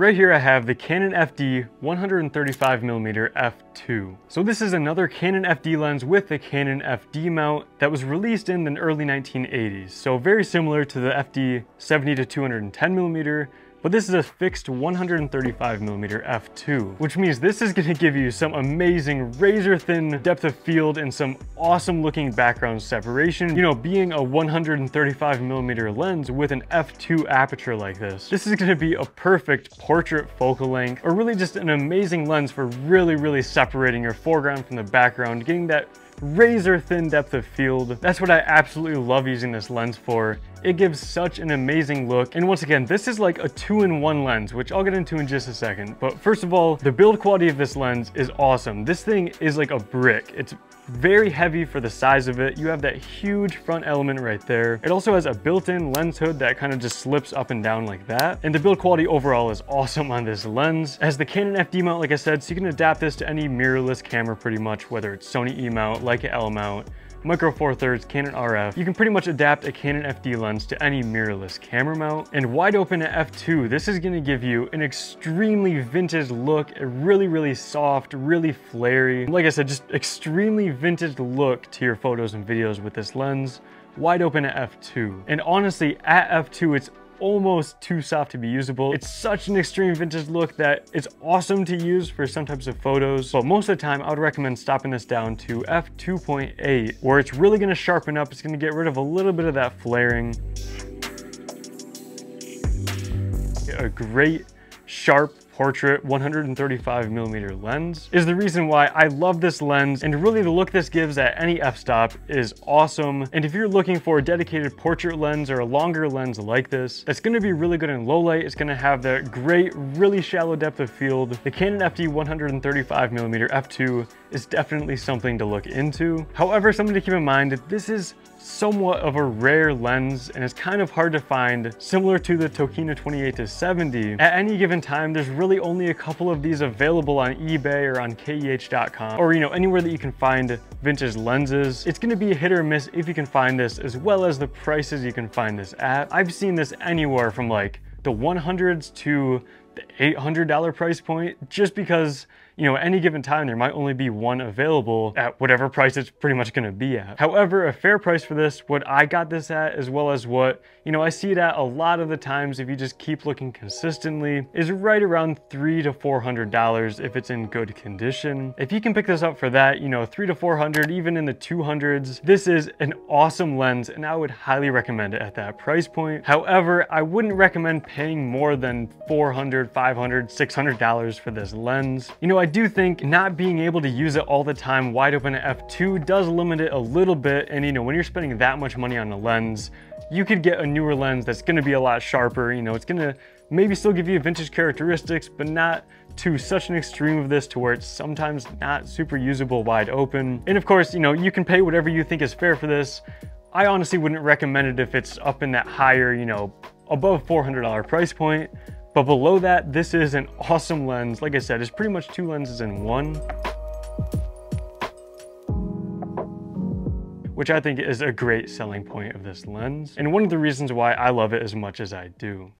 Right here I have the Canon FD 135mm f2. So this is another Canon FD lens with the Canon FD mount that was released in the early 1980s. So very similar to the FD 70-210mm, but this is a fixed 135mm f2, which means this is going to give you some amazing razor thin depth of field and some awesome looking background separation. You know, being a 135mm lens with an f2 aperture like this is going to be a perfect portrait focal length, or really just an amazing lens for really separating your foreground from the background, getting that razor thin depth of field. That's what I absolutely love using this lens for. It gives such an amazing look. And once again, this is like a 2-in-1 lens, which I'll get into in just a second. But first of all, the build quality of this lens is awesome. This thing is like a brick. It's very heavy for the size of it. You have that huge front element right there. It also has a built-in lens hood that kind of just slips up and down like that. And the build quality overall is awesome on this lens. It has the Canon FD mount, like I said, so you can adapt this to any mirrorless camera pretty much, whether it's Sony E mount, Leica L mount, Micro Four Thirds, Canon RF. You can pretty much adapt a Canon FD lens to any mirrorless camera mount. And wide open at f2, this is going to give you an extremely vintage look, a really soft, really flary, like I said, just extremely vintage look to your photos and videos with this lens, wide open at f2. And honestly, at f2, it's almost too soft to be usable. It's such an extreme vintage look that it's awesome to use for some types of photos, but most of the time I would recommend stopping this down to f2.8, where it's really going to sharpen up. It's going to get rid of a little bit of that flaring. A great sharp portrait 135mm lens is the reason why I love this lens, and really the look this gives at any f-stop is awesome. And if you're looking for a dedicated portrait lens or a longer lens like this, that's going to be really good in low light. It's going to have that great, really shallow depth of field. The Canon FD 135mm f2 is definitely something to look into. However, something to keep in mind, this is somewhat of a rare lens and it's kind of hard to find. Similar to the Tokina 28-70, at any given time there's really only a couple of these available on eBay or on keh.com, or anywhere that you can find vintage lenses. It's going to be a hit or miss if you can find this, as well as the prices you can find this at. I've seen this anywhere from like the 100s to the $800 price point, just because at any given time there might only be one available at whatever price it's pretty much going to be at. However, a fair price for this, what I got this at, as well as what I see it at a lot of the times if you just keep looking consistently, is right around $300 to $400 if it's in good condition. If you can pick this up for that, $300 to $400, even in the 200s, this is an awesome lens and I would highly recommend it at that price point. However, I wouldn't recommend paying more than $400, $500, $600 for this lens. I do think not being able to use it all the time wide open at f2 does limit it a little bit, and when you're spending that much money on a lens, you could get a newer lens that's going to be a lot sharper. It's going to maybe still give you vintage characteristics, but not to such an extreme of this to where it's sometimes not super usable wide open. And of course, you can pay whatever you think is fair for this. I honestly wouldn't recommend it if it's up in that higher, above $400 price point. But below that, this is an awesome lens. Like I said, it's pretty much two lenses in one, which I think is a great selling point of this lens, and one of the reasons why I love it as much as I do.